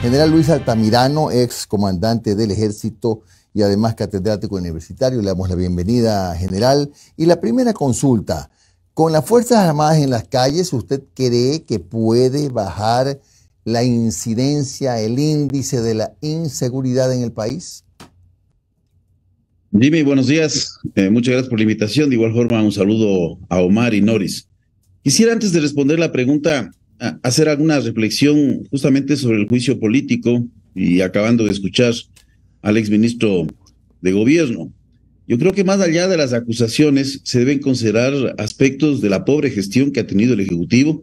General Luis Altamirano, ex comandante del Ejército y además catedrático universitario. Le damos la bienvenida, general. Y la primera consulta, con las Fuerzas Armadas en las calles, ¿usted cree que puede bajar la incidencia, el índice de la inseguridad en el país? Jimmy, buenos días. Muchas gracias por la invitación. De igual forma, un saludo a Omar y Noris. Quisiera, antes de responder la pregunta, hacer alguna reflexión justamente sobre el juicio político y acabando de escuchar al exministro de Gobierno. Yo creo que más allá de las acusaciones se deben considerar aspectos de la pobre gestión que ha tenido el Ejecutivo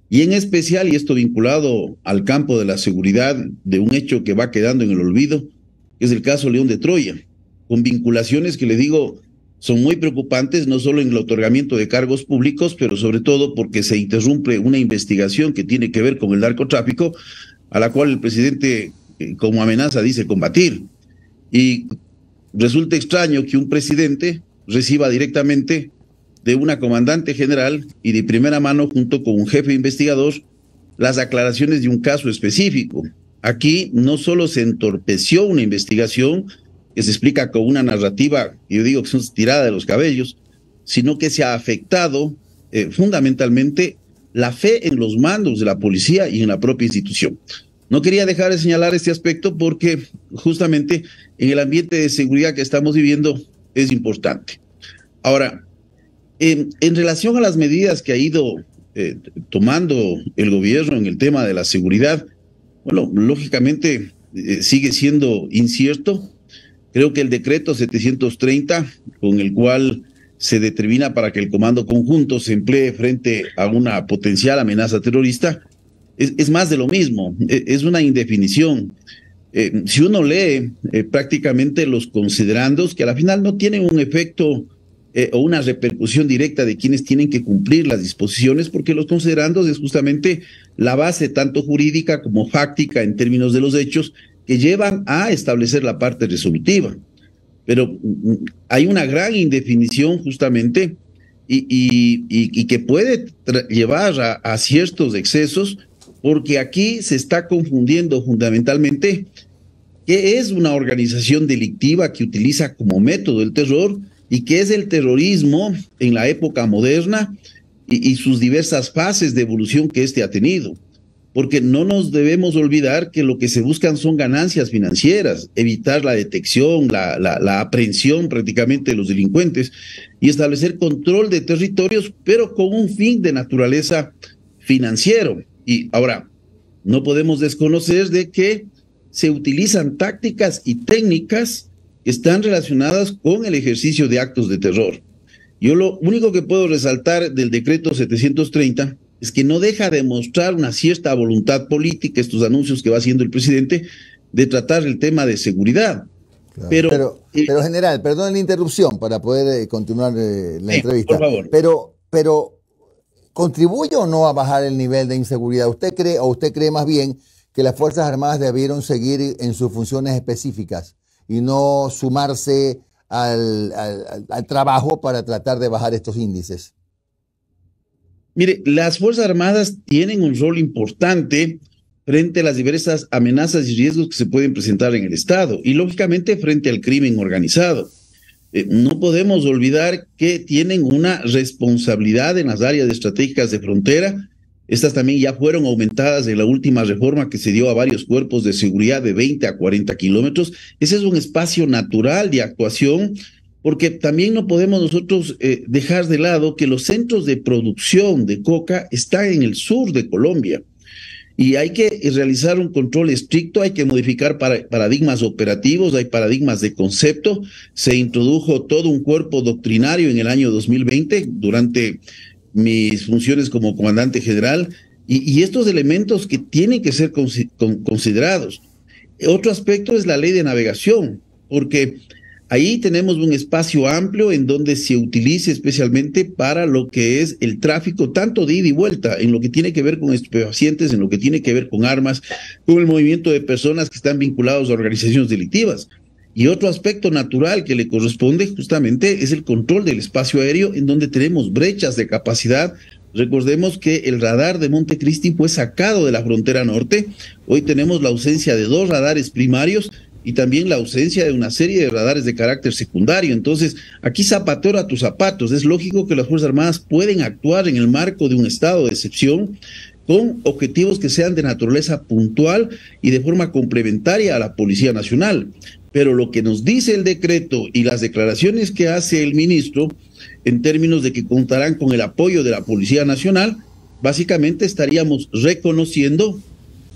y en especial, y esto vinculado al campo de la seguridad, de un hecho que va quedando en el olvido, que es el caso León de Troya, con vinculaciones que le digo son muy preocupantes, no solo en el otorgamiento de cargos públicos, pero sobre todo porque se interrumpe una investigación que tiene que ver con el narcotráfico, a la cual el presidente como amenaza dice combatir. Y resulta extraño que un presidente reciba directamente de una comandante general y de primera mano, junto con un jefe investigador, las aclaraciones de un caso específico. Aquí no solo se entorpeció una investigación que se explica con una narrativa, yo digo que son tirada de los cabellos, sino que se ha afectado fundamentalmente la fe en los mandos de la policía y en la propia institución. No quería dejar de señalar este aspecto porque justamente en el ambiente de seguridad que estamos viviendo es importante. Ahora, en relación a las medidas que ha ido tomando el gobierno en el tema de la seguridad, bueno, lógicamente sigue siendo incierto. Creo que el decreto 730, con el cual se determina para que el comando conjunto se emplee frente a una potencial amenaza terrorista, es más de lo mismo, es una indefinición. Si uno lee prácticamente los considerandos, que a la final no tienen un efecto o una repercusión directa de quienes tienen que cumplir las disposiciones, porque los considerandos es justamente la base tanto jurídica como fáctica en términos de los hechos que llevan a establecer la parte resolutiva. Pero hay una gran indefinición justamente y que puede llevar a ciertos excesos, porque aquí se está confundiendo fundamentalmente qué es una organización delictiva que utiliza como método el terror y qué es el terrorismo en la época moderna y sus diversas fases de evolución que éste ha tenido. Porque no nos debemos olvidar que lo que se buscan son ganancias financieras, evitar la detección, la aprehensión prácticamente de los delincuentes y establecer control de territorios, pero con un fin de naturaleza financiero. Y ahora, no podemos desconocer de que se utilizan tácticas y técnicas que están relacionadas con el ejercicio de actos de terror. Yo lo único que puedo resaltar del decreto 730 es que no deja de mostrar una cierta voluntad política, estos anuncios que va haciendo el presidente, de tratar el tema de seguridad. Claro. Pero general, perdón la interrupción para poder continuar la entrevista. Por favor. Pero, ¿contribuye o no a bajar el nivel de inseguridad? ¿Usted cree más bien que las Fuerzas Armadas debieron seguir en sus funciones específicas y no sumarse al trabajo para tratar de bajar estos índices? Mire, las Fuerzas Armadas tienen un rol importante frente a las diversas amenazas y riesgos que se pueden presentar en el Estado y, lógicamente, frente al crimen organizado. No podemos olvidar que tienen una responsabilidad en las áreas estratégicas de frontera. Estas también ya fueron aumentadas en la última reforma que se dio a varios cuerpos de seguridad de 20 a 40 kilómetros. Ese es un espacio natural de actuación, porque también no podemos nosotros dejar de lado que los centros de producción de coca están en el sur de Colombia y hay que realizar un control estricto, hay que modificar paradigmas operativos, hay paradigmas de concepto. Se introdujo todo un cuerpo doctrinario en el año 2020 durante mis funciones como comandante general y estos elementos que tienen que ser considerados. Otro aspecto es la ley de navegación, porque ahí tenemos un espacio amplio en donde se utiliza especialmente para lo que es el tráfico, tanto de ida y vuelta, en lo que tiene que ver con estupefacientes, en lo que tiene que ver con armas, con el movimiento de personas que están vinculados a organizaciones delictivas. Y otro aspecto natural que le corresponde justamente es el control del espacio aéreo, en donde tenemos brechas de capacidad Recordemos que el radar de Montecristi fue sacado de la frontera norte. Hoy tenemos la ausencia de 2 radares primarios y también la ausencia de una serie de radares de carácter secundario. Entonces, aquí zapatero a tus zapatos. Es lógico que las Fuerzas Armadas pueden actuar en el marco de un estado de excepción con objetivos que sean de naturaleza puntual y de forma complementaria a la Policía Nacional. Pero lo que nos dice el decreto y las declaraciones que hace el ministro en términos de que contarán con el apoyo de la Policía Nacional, básicamente estaríamos reconociendo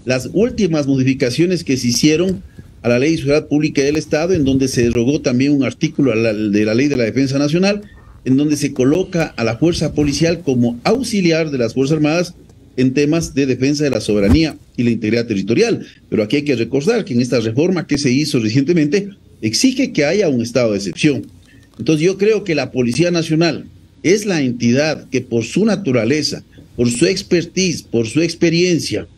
las últimas modificaciones que se hicieron a la Ley de Seguridad Pública del Estado, en donde se derogó también un artículo de la Ley de la Defensa Nacional, en donde se coloca a la fuerza policial como auxiliar de las Fuerzas Armadas en temas de defensa de la soberanía y la integridad territorial. Pero aquí hay que recordar que en esta reforma que se hizo recientemente exige que haya un estado de excepción. Entonces yo creo que la Policía Nacional es la entidad que por su naturaleza, por su expertise, por su experiencia,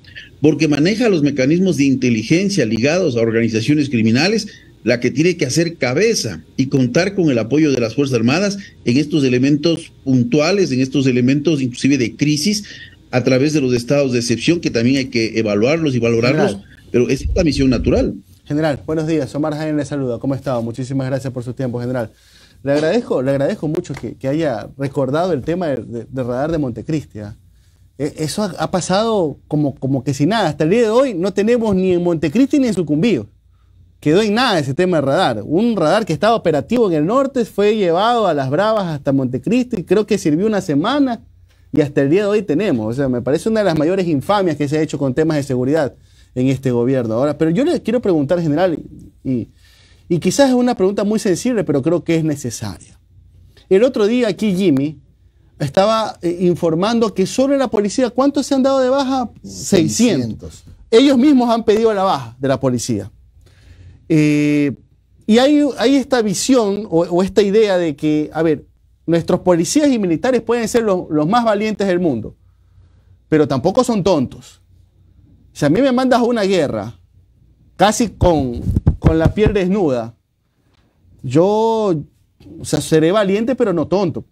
porque maneja los mecanismos de inteligencia ligados a organizaciones criminales, la que tiene que hacer cabeza y contar con el apoyo de las Fuerzas Armadas en estos elementos puntuales, en estos elementos inclusive de crisis, a través de los estados de excepción, que también hay que evaluarlos y valorarlos, pero es la misión natural. General, buenos días. Omar Jaén le saluda. ¿Cómo está? Muchísimas gracias por su tiempo, general. Le agradezco mucho que haya recordado el tema del radar de Montecristi. Eso ha pasado como que sin nada. Hasta el día de hoy no tenemos ni en Montecristi ni en Sucumbíos. Quedó en nada ese tema de radar. Un radar que estaba operativo en el norte fue llevado a Las Bravas hasta Montecristi. Creo que sirvió una semana y hasta el día de hoy tenemos. O sea, me parece una de las mayores infamias que se ha hecho con temas de seguridad en este gobierno. Ahora, pero yo le quiero preguntar, general, y quizás es una pregunta muy sensible, pero creo que es necesaria. El otro día aquí Jimmy estaba informando que solo en la policía, ¿cuántos se han dado de baja? 600. Ellos mismos han pedido la baja de la policía. Y hay esta visión o esta idea de que, a ver, nuestros policías y militares pueden ser los más valientes del mundo, pero tampoco son tontos. Si a mí me mandas a una guerra, casi con la piel desnuda, yo seré valiente, pero no tonto.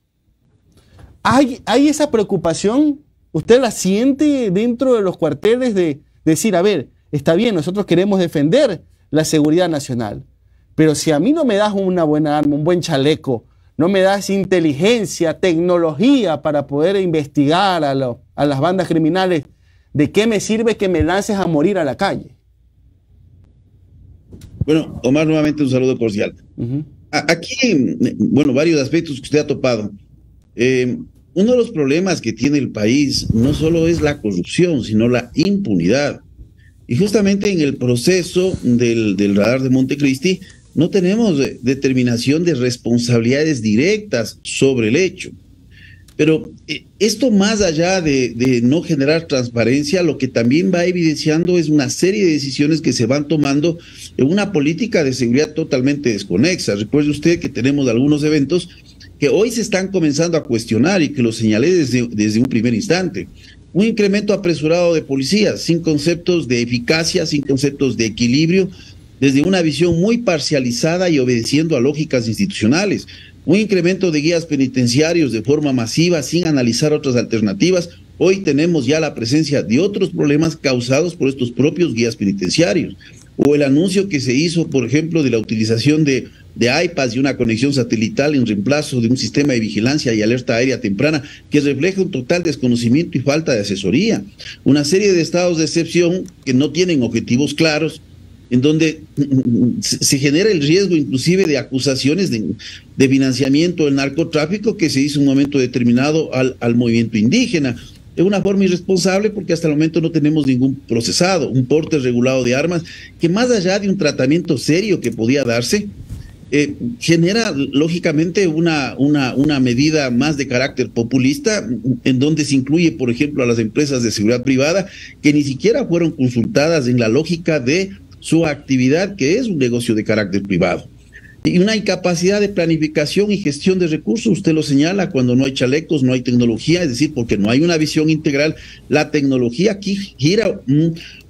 ¿Hay esa preocupación? ¿Usted la siente dentro de los cuarteles de decir, a ver, está bien, nosotros queremos defender la seguridad nacional, pero si a mí no me das una buena arma, un buen chaleco, no me das inteligencia, tecnología para poder investigar a las bandas criminales, ¿de qué me sirve que me lances a morir a la calle? Bueno, Omar, nuevamente un saludo cordial. Aquí, bueno, varios aspectos que usted ha topado. Uno de los problemas que tiene el país no solo es la corrupción, sino la impunidad. Y justamente en el proceso del radar de Montecristi no tenemos determinación de responsabilidades directas sobre el hecho. Pero esto, más allá de no generar transparencia, lo que también va evidenciando es una serie de decisiones que se van tomando en una política de seguridad totalmente desconexa. Recuerde usted que tenemos algunos eventos que hoy se están comenzando a cuestionar y que lo señalé desde un primer instante. Un incremento apresurado de policías, sin conceptos de eficacia, sin conceptos de equilibrio, desde una visión muy parcializada y obedeciendo a lógicas institucionales. Un incremento de guías penitenciarios de forma masiva, sin analizar otras alternativas. Hoy tenemos ya la presencia de otros problemas causados por estos propios guías penitenciarios. O el anuncio que se hizo, por ejemplo, de la utilización de iPads y una conexión satelital en reemplazo de un sistema de vigilancia y alerta aérea temprana que refleja un total desconocimiento y falta de asesoría. Una serie de estados de excepción que no tienen objetivos claros, en donde se genera el riesgo inclusive de acusaciones de financiamiento del narcotráfico que se hizo en un momento determinado al movimiento indígena. De una forma irresponsable, porque hasta el momento no tenemos ningún procesado, un porte regulado de armas, que más allá de un tratamiento serio que podía darse, genera lógicamente una medida más de carácter populista, en donde se incluye, por ejemplo, a las empresas de seguridad privada, que ni siquiera fueron consultadas en la lógica de su actividad, que es un negocio de carácter privado. Y una incapacidad de planificación y gestión de recursos, usted lo señala, cuando no hay chalecos, no hay tecnología, es decir, porque no hay una visión integral. La tecnología aquí gira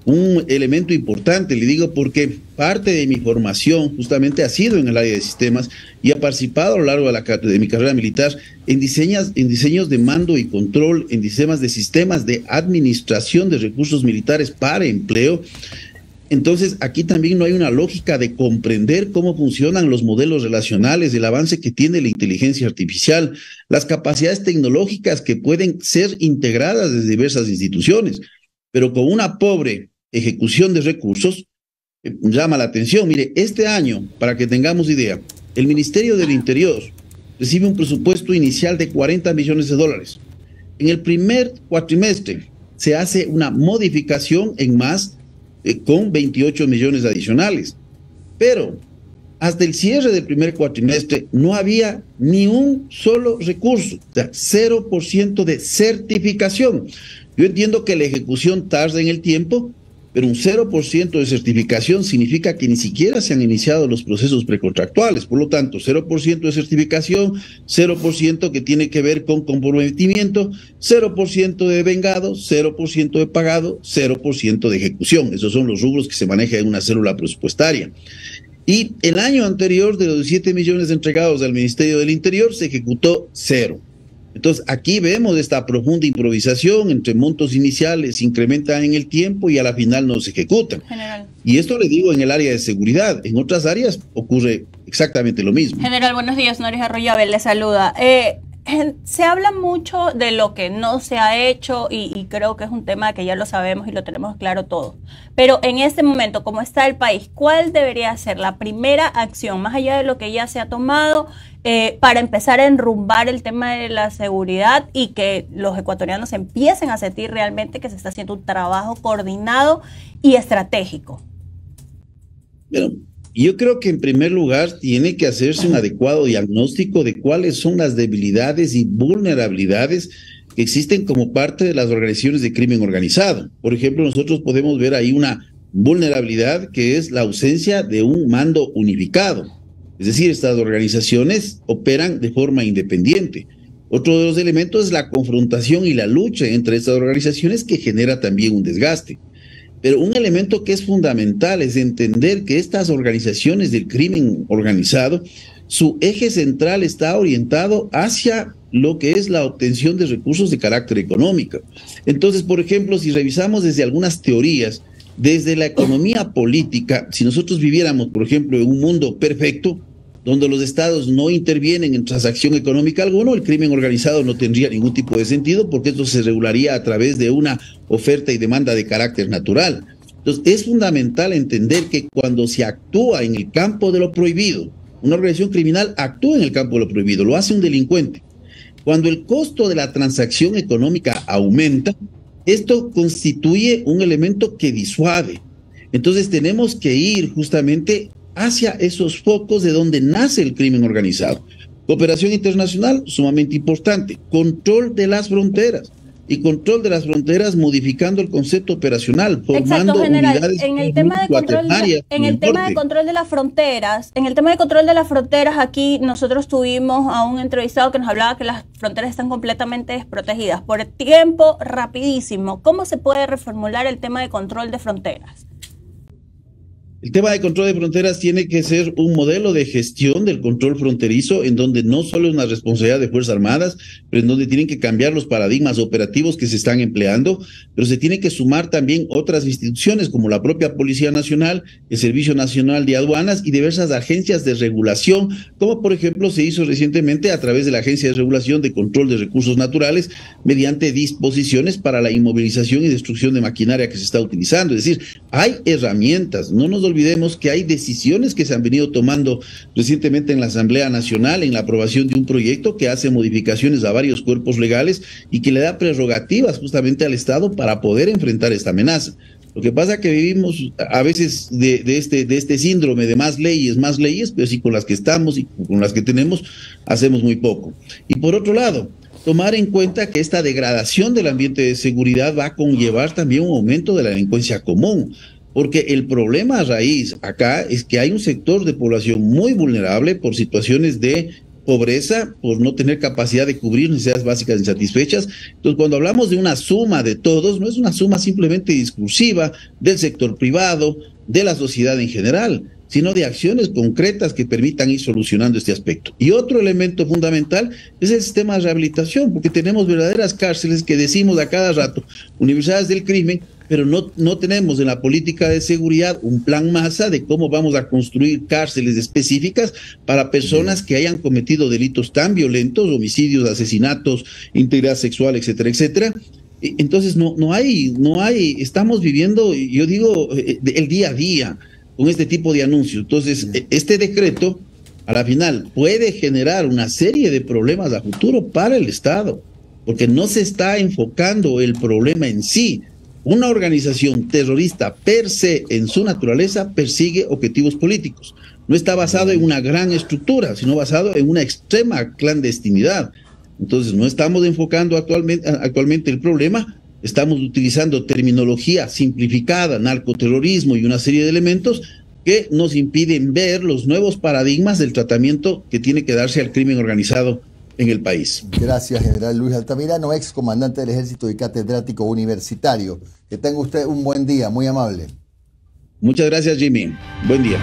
un elemento importante, le digo, porque parte de mi formación justamente ha sido en el área de sistemas y ha participado a lo largo de mi carrera militar en diseños de mando y control, en sistemas de administración de recursos militares para empleo. Entonces, aquí también no hay una lógica de comprender cómo funcionan los modelos relacionales, el avance que tiene la inteligencia artificial, las capacidades tecnológicas que pueden ser integradas desde diversas instituciones, pero con una pobre ejecución de recursos, llama la atención. Mire, este año, para que tengamos idea, el Ministerio del Interior recibe un presupuesto inicial de 40 millones de dólares. En el primer cuatrimestre se hace una modificación en más con 28 millones adicionales. Pero hasta el cierre del primer cuatrimestre no había ni un solo recurso, o sea, 0% de certificación. Yo entiendo que la ejecución tarda en el tiempo, pero un 0% de certificación significa que ni siquiera se han iniciado los procesos precontractuales. Por lo tanto, 0% de certificación, 0% que tiene que ver con comprometimiento, 0% de vengado, 0% de pagado, 0% de ejecución. Esos son los rubros que se manejan en una célula presupuestaria. Y el año anterior, de los 17 millones entregados al Ministerio del Interior, se ejecutó 0. Entonces, aquí vemos esta profunda improvisación entre montos iniciales, se incrementan en el tiempo y a la final no se ejecutan. General. Y esto le digo en el área de seguridad. En otras áreas ocurre exactamente lo mismo. General, buenos días. Noris Arroyave le saluda. Se habla mucho de lo que no se ha hecho y creo que es un tema que ya lo sabemos y lo tenemos claro todos. Pero en este momento, como está el país, ¿cuál debería ser la primera acción, más allá de lo que ya se ha tomado, para empezar a enrumbar el tema de la seguridad y que los ecuatorianos empiecen a sentir realmente que se está haciendo un trabajo coordinado y estratégico? Bueno, yo creo que en primer lugar tiene que hacerse un adecuado diagnóstico de cuáles son las debilidades y vulnerabilidades que existen como parte de las organizaciones de crimen organizado. Por ejemplo, nosotros podemos ver ahí una vulnerabilidad que es la ausencia de un mando unificado. Es decir, estas organizaciones operan de forma independiente. Otro de los elementos es la confrontación y la lucha entre estas organizaciones que genera también un desgaste. Pero un elemento que es fundamental es entender que estas organizaciones del crimen organizado, su eje central está orientado hacia lo que es la obtención de recursos de carácter económico. Entonces, por ejemplo, si revisamos desde algunas teorías, desde la economía política, si nosotros viviéramos, por ejemplo, en un mundo perfecto, donde los estados no intervienen en transacción económica alguna, el crimen organizado no tendría ningún tipo de sentido porque esto se regularía a través de una oferta y demanda de carácter natural. Entonces, es fundamental entender que cuando se actúa en el campo de lo prohibido, una organización criminal actúa en el campo de lo prohibido, lo hace un delincuente. Cuando el costo de la transacción económica aumenta, esto constituye un elemento que disuade. Entonces, tenemos que ir justamente hacia esos focos de donde nace el crimen organizado. Cooperación internacional, sumamente importante. Control de las fronteras. Y control de las fronteras modificando el concepto operacional, formando unidades cuaternarias. En el tema de control de las fronteras, aquí nosotros tuvimos a un entrevistado que nos hablaba que las fronteras están completamente desprotegidas. Por el tiempo, rapidísimo, ¿cómo se puede reformular el tema de control de fronteras? El tema de control de fronteras tiene que ser un modelo de gestión del control fronterizo en donde no solo es una responsabilidad de Fuerzas Armadas, pero en donde tienen que cambiar los paradigmas operativos que se están empleando, pero se tiene que sumar también otras instituciones como la propia Policía Nacional, el Servicio Nacional de Aduanas y diversas agencias de regulación, como por ejemplo se hizo recientemente a través de la Agencia de Regulación de Control de Recursos Naturales mediante disposiciones para la inmovilización y destrucción de maquinaria que se está utilizando. Es decir, hay herramientas, no nos olvidemos que hay decisiones que se han venido tomando recientemente en la Asamblea Nacional, en la aprobación de un proyecto que hace modificaciones a varios cuerpos legales y que le da prerrogativas justamente al Estado para poder enfrentar esta amenaza. Lo que pasa es que vivimos a veces de este síndrome de más leyes, pero sí con las que estamos y con las que tenemos hacemos muy poco. Y por otro lado, tomar en cuenta que esta degradación del ambiente de seguridad va a conllevar también un aumento de la delincuencia común. Porque el problema a raíz acá es que hay un sector de población muy vulnerable por situaciones de pobreza, por no tener capacidad de cubrir necesidades básicas insatisfechas. Entonces, cuando hablamos de una suma de todos, no es una suma simplemente discursiva del sector privado, de la sociedad en general, sino de acciones concretas que permitan ir solucionando este aspecto. Y otro elemento fundamental es el sistema de rehabilitación, porque tenemos verdaderas cárceles que decimos a cada rato, universidades del crimen, pero no tenemos en la política de seguridad un plan masa de cómo vamos a construir cárceles específicas para personas que hayan cometido delitos tan violentos, homicidios, asesinatos, integridad sexual, etcétera, etcétera. Entonces no hay, estamos viviendo, yo digo, el día a día con este tipo de anuncios. Entonces, este decreto, a la final, puede generar una serie de problemas a futuro para el Estado, porque no se está enfocando el problema en sí. Una organización terrorista per se, en su naturaleza, persigue objetivos políticos. No está basado en una gran estructura, sino basado en una extrema clandestinidad. Entonces, no estamos enfocando actualmente el problema. Estamos utilizando terminología simplificada, narcoterrorismo y una serie de elementos que nos impiden ver los nuevos paradigmas del tratamiento que tiene que darse al crimen organizado en el país. Gracias, general Luis Altamirano, ex comandante del Ejército y catedrático universitario. Que tenga usted un buen día, muy amable. Muchas gracias, Jimmy. Buen día.